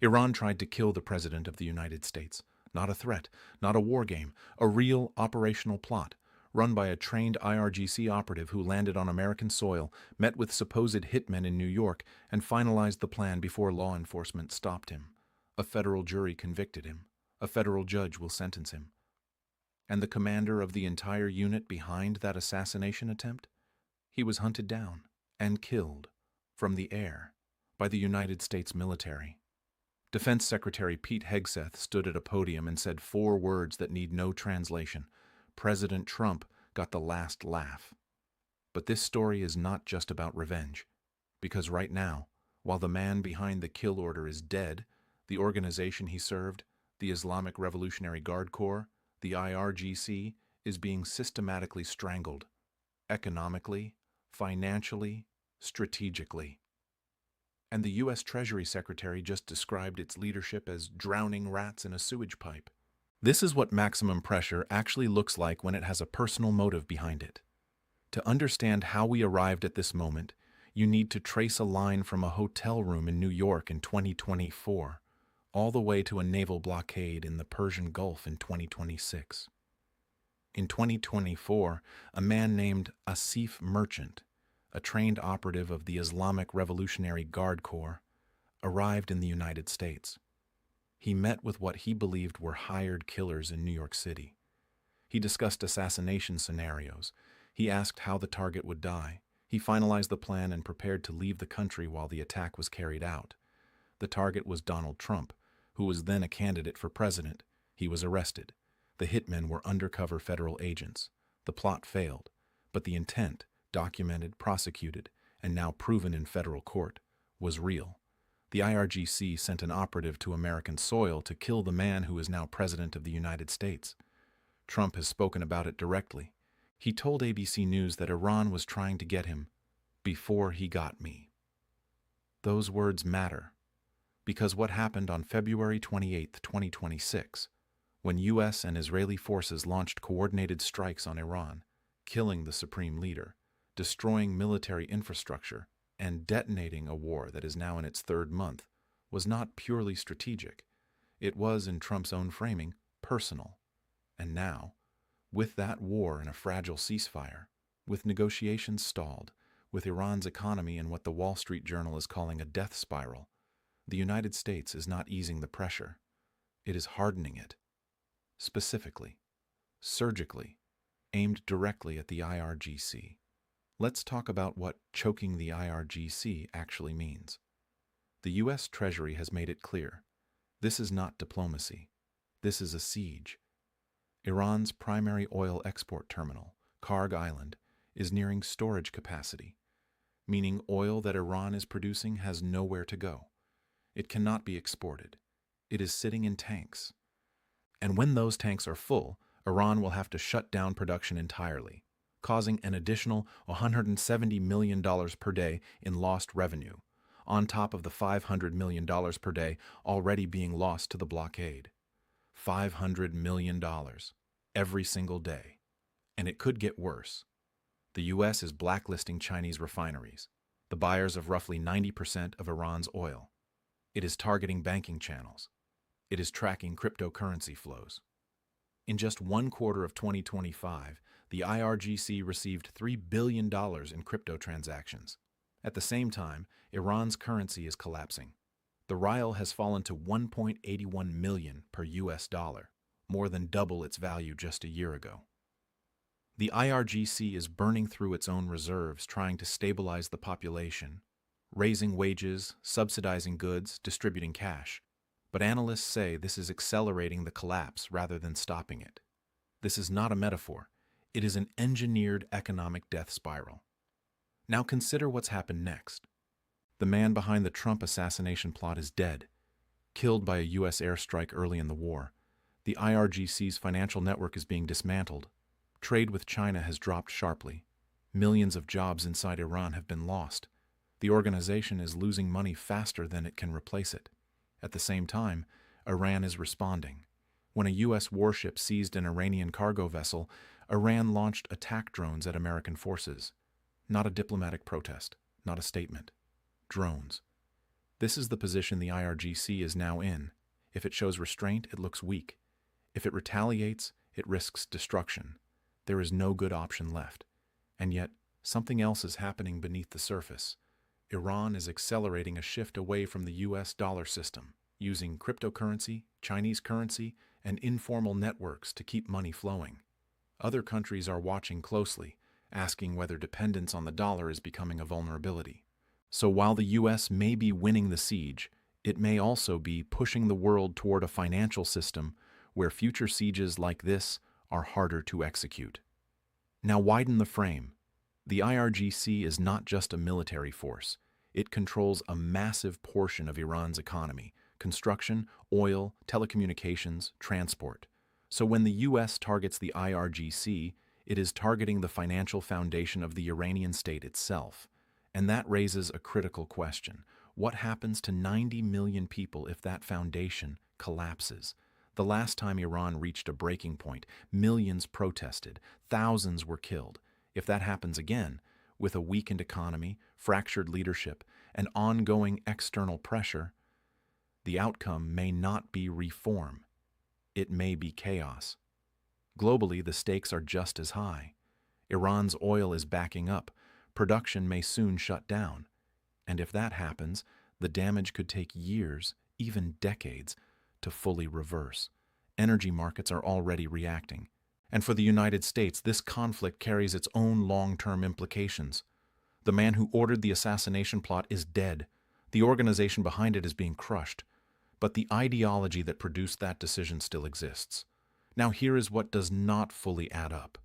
Iran tried to kill the President of the United States. Not a threat, not a war game, a real operational plot, run by a trained IRGC operative who landed on American soil, met with supposed hitmen in New York, and finalized the plan before law enforcement stopped him. A federal jury convicted him. A federal judge will sentence him. And the commander of the entire unit behind that assassination attempt? He was hunted down and killed from the air by the United States military. Defense Secretary Pete Hegseth stood at a podium and said 4 words that need no translation. President Trump got the last laugh. But this story is not just about revenge, because right now, while the man behind the kill order is dead, the organization he served, the Islamic Revolutionary Guard Corps, the IRGC, is being systematically strangled, economically, financially, strategically. And the U.S. Treasury Secretary just described its leadership as drowning rats in a sewage pipe. This is what maximum pressure actually looks like when it has a personal motive behind it. To understand how we arrived at this moment, you need to trace a line from a hotel room in New York in 2024, all the way to a naval blockade in the Persian Gulf in 2026. In 2024, a man named Asif Merchant, a trained operative of the Islamic Revolutionary Guard Corps, arrived in the United States. He met with what he believed were hired killers in New York City. He discussed assassination scenarios. He asked how the target would die. He finalized the plan and prepared to leave the country while the attack was carried out. The target was Donald Trump, who was then a candidate for president. He was arrested. The hitmen were undercover federal agents. The plot failed, but the intent, documented, prosecuted, and now proven in federal court, was real. The IRGC sent an operative to American soil to kill the man who is now President of the United States. Trump has spoken about it directly. He told ABC News that Iran was trying to get him before he got me. Those words matter, because what happened on February 28, 2026, when U.S. and Israeli forces launched coordinated strikes on Iran, killing the supreme leader, destroying military infrastructure, and detonating a war that is now in its 3rd month, was not purely strategic. It was, in Trump's own framing, personal. And now, with that war in a fragile ceasefire, with negotiations stalled, with Iran's economy in what the Wall Street Journal is calling a death spiral, the United States is not easing the pressure. It is hardening it. Specifically, surgically, aimed directly at the IRGC. Let's talk about what choking the IRGC actually means. The U.S. Treasury has made it clear. This is not diplomacy. This is a siege. Iran's primary oil export terminal, Karg Island, is nearing storage capacity, meaning oil that Iran is producing has nowhere to go. It cannot be exported. It is sitting in tanks. And when those tanks are full, Iran will have to shut down production entirely, causing an additional $170 million per day in lost revenue, on top of the $500 million per day already being lost to the blockade. $500 million every single day. And it could get worse. The U.S. is blacklisting Chinese refineries, the buyers of roughly 90% of Iran's oil. It is targeting banking channels. It is tracking cryptocurrency flows. In just 1 quarter of 2025, the IRGC received $3 billion in crypto transactions. At the same time, Iran's currency is collapsing. The rial has fallen to 1.81 million per US dollar, more than double its value just a year ago. The IRGC is burning through its own reserves trying to stabilize the population, raising wages, subsidizing goods, distributing cash. But analysts say this is accelerating the collapse rather than stopping it. This is not a metaphor. It is an engineered economic death spiral. Now consider what's happened next. The man behind the Trump assassination plot is dead, killed by a U.S. airstrike early in the war. The IRGC's financial network is being dismantled. Trade with China has dropped sharply. Millions of jobs inside Iran have been lost. The organization is losing money faster than it can replace it. At the same time, Iran is responding. When a U.S. warship seized an Iranian cargo vessel, Iran launched attack drones at American forces. Not a diplomatic protest, not a statement. Drones. This is the position the IRGC is now in. If it shows restraint, it looks weak. If it retaliates, it risks destruction. There is no good option left. And yet, something else is happening beneath the surface. Iran is accelerating a shift away from the US dollar system, using cryptocurrency, Chinese currency, and informal networks to keep money flowing. Other countries are watching closely, asking whether dependence on the dollar is becoming a vulnerability. So while the US may be winning the siege, it may also be pushing the world toward a financial system where future sieges like this are harder to execute. Now widen the frame. The IRGC is not just a military force. It controls a massive portion of Iran's economy: construction, oil, telecommunications, transport. So when the US targets the IRGC, it is targeting the financial foundation of the Iranian state itself. And that raises a critical question. What happens to 90 million people if that foundation collapses? The last time Iran reached a breaking point, millions protested, thousands were killed. If that happens again, with a weakened economy, fractured leadership, and ongoing external pressure, the outcome may not be reform. It may be chaos. Globally, the stakes are just as high. Iran's oil is backing up. Production may soon shut down. And if that happens, the damage could take years, even decades, to fully reverse. Energy markets are already reacting. And for the United States, this conflict carries its own long-term implications. The man who ordered the assassination plot is dead. The organization behind it is being crushed. But the ideology that produced that decision still exists. Now here is what does not fully add up.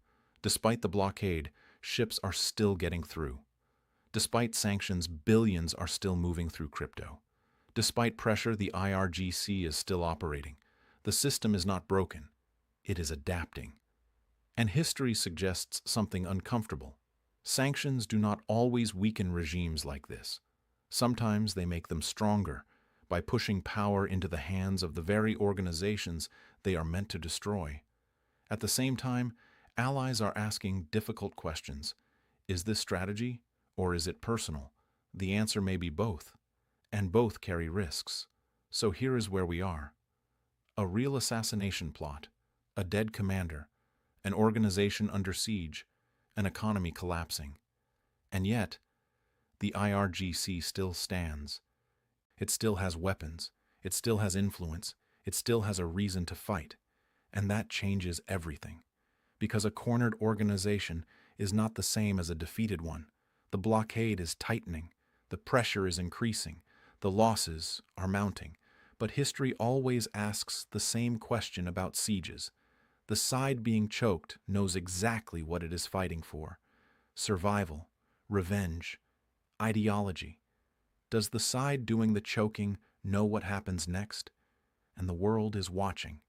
Despite the blockade, ships are still getting through. Despite sanctions, billions are still moving through crypto. Despite pressure, the IRGC is still operating. The system is not broken. It is adapting. And history suggests something uncomfortable. Sanctions do not always weaken regimes like this. Sometimes they make them stronger by pushing power into the hands of the very organizations they are meant to destroy. At the same time, allies are asking difficult questions. Is this strategy, or is it personal? The answer may be both, and both carry risks. So here is where we are. A real assassination plot, a dead commander, an organization under siege, an economy collapsing. And yet, the IRGC still stands. It still has weapons, it still has influence, it still has a reason to fight. And that changes everything. Because a cornered organization is not the same as a defeated one. The blockade is tightening, the pressure is increasing, the losses are mounting. But history always asks the same question about sieges. The side being choked knows exactly what it is fighting for: survival, revenge, ideology. Does the side doing the choking know what happens next? And the world is watching.